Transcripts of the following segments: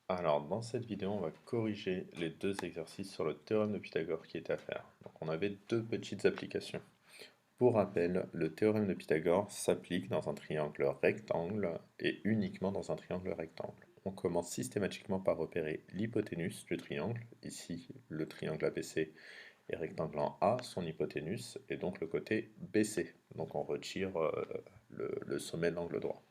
Alors, dans cette vidéo, on va corriger les deux exercices sur le théorème de Pythagore qui est à faire. Donc, on avait deux petites applications. Pour rappel, le théorème de Pythagore s'applique dans un triangle rectangle et uniquement dans un triangle rectangle. On commence systématiquement par repérer l'hypoténuse du triangle. Ici, le triangle ABC est rectangle en A, son hypoténuse est donc le côté BC. Donc, on retire le sommet de l'angle droit.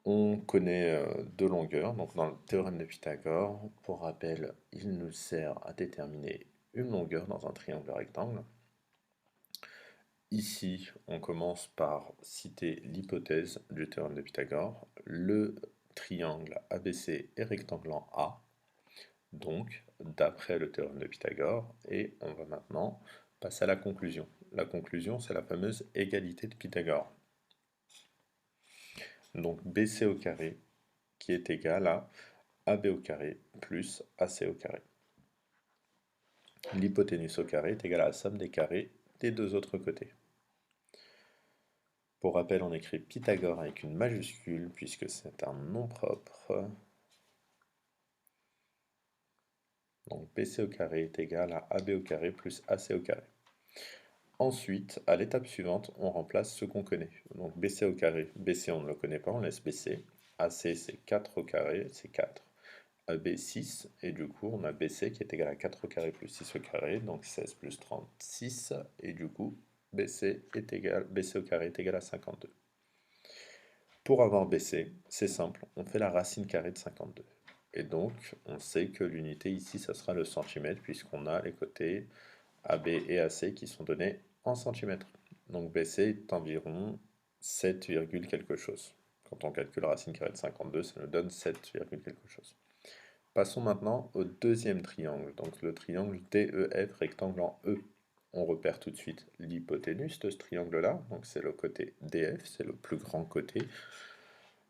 On connaît deux longueurs, donc dans le théorème de Pythagore, pour rappel, il nous sert à déterminer une longueur dans un triangle rectangle. Ici, on commence par citer l'hypothèse du théorème de Pythagore. Le triangle ABC est rectangle en A, donc d'après le théorème de Pythagore, et on va maintenant passer à la conclusion. La conclusion, c'est la fameuse égalité de Pythagore. Donc BC au carré qui est égal à AB au carré plus AC au carré. L'hypoténuse au carré est égale à la somme des carrés des deux autres côtés. Pour rappel, on écrit Pythagore avec une majuscule puisque c'est un nom propre. Donc BC au carré est égal à AB au carré plus AC au carré. Ensuite, à l'étape suivante, on remplace ce qu'on connaît. Donc BC au carré, BC on ne le connaît pas, on laisse BC. AC c'est 4 au carré, c'est 4. AB 6, et du coup on a BC qui est égal à 4 au carré plus 6 au carré, donc 16 plus 36, et du coup BC au carré est égal à 52. Pour avoir BC, c'est simple, on fait la racine carrée de 52. Et donc on sait que l'unité ici, ça sera le centimètre, puisqu'on a les côtés AB et AC qui sont donnés en centimètres. Donc BC est environ 7, quelque chose. Quand on calcule racine carrée de 52, ça nous donne 7, quelque chose. Passons maintenant au deuxième triangle, donc le triangle DEF rectangle en E. On repère tout de suite l'hypoténuse de ce triangle-là, donc c'est le côté DF, c'est le plus grand côté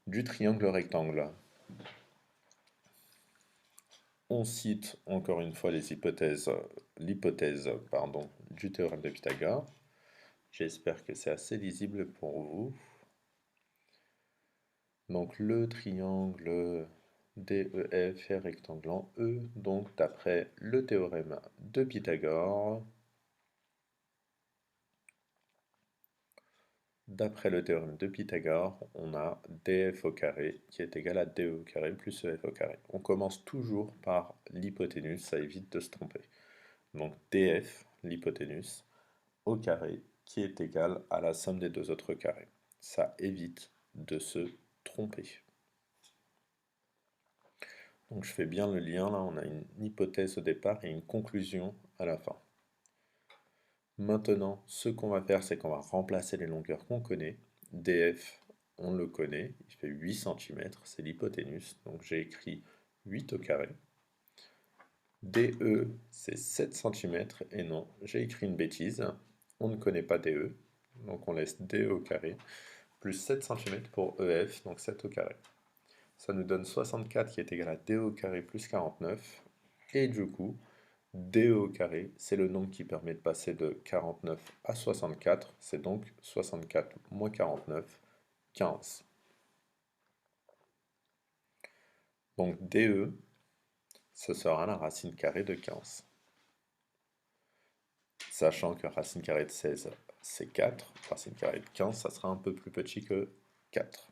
du triangle rectangle. On cite encore une fois l'hypothèse du théorème de Pythagore. J'espère que c'est assez lisible pour vous. Donc le triangle DEF est rectangle en E, donc d'après le théorème de Pythagore, on a DF au carré qui est égal à DE au carré plus EF au carré. On commence toujours par l'hypoténuse, ça évite de se tromper. Donc DF, l'hypoténuse, au carré qui est égal à la somme des deux autres carrés. Ça évite de se tromper. Donc je fais bien le lien, là on a une hypothèse au départ et une conclusion à la fin. Maintenant, ce qu'on va faire, c'est qu'on va remplacer les longueurs qu'on connaît. DF, on le connaît, il fait 8 cm, c'est l'hypoténuse, donc j'ai écrit 8 au carré. DE, c'est 7 cm, et non, j'ai écrit une bêtise, on ne connaît pas DE, donc on laisse DE au carré, plus 7 cm pour EF, donc 7 au carré. Ça nous donne 64 qui est égal à DE au carré plus 49, et du coup, DE au carré, c'est le nombre qui permet de passer de 49 à 64, c'est donc 64 moins 49, 15. Donc DE, ce sera la racine carrée de 15. Sachant que racine carrée de 16, c'est 4, racine carrée de 15, ça sera un peu plus petit que 4.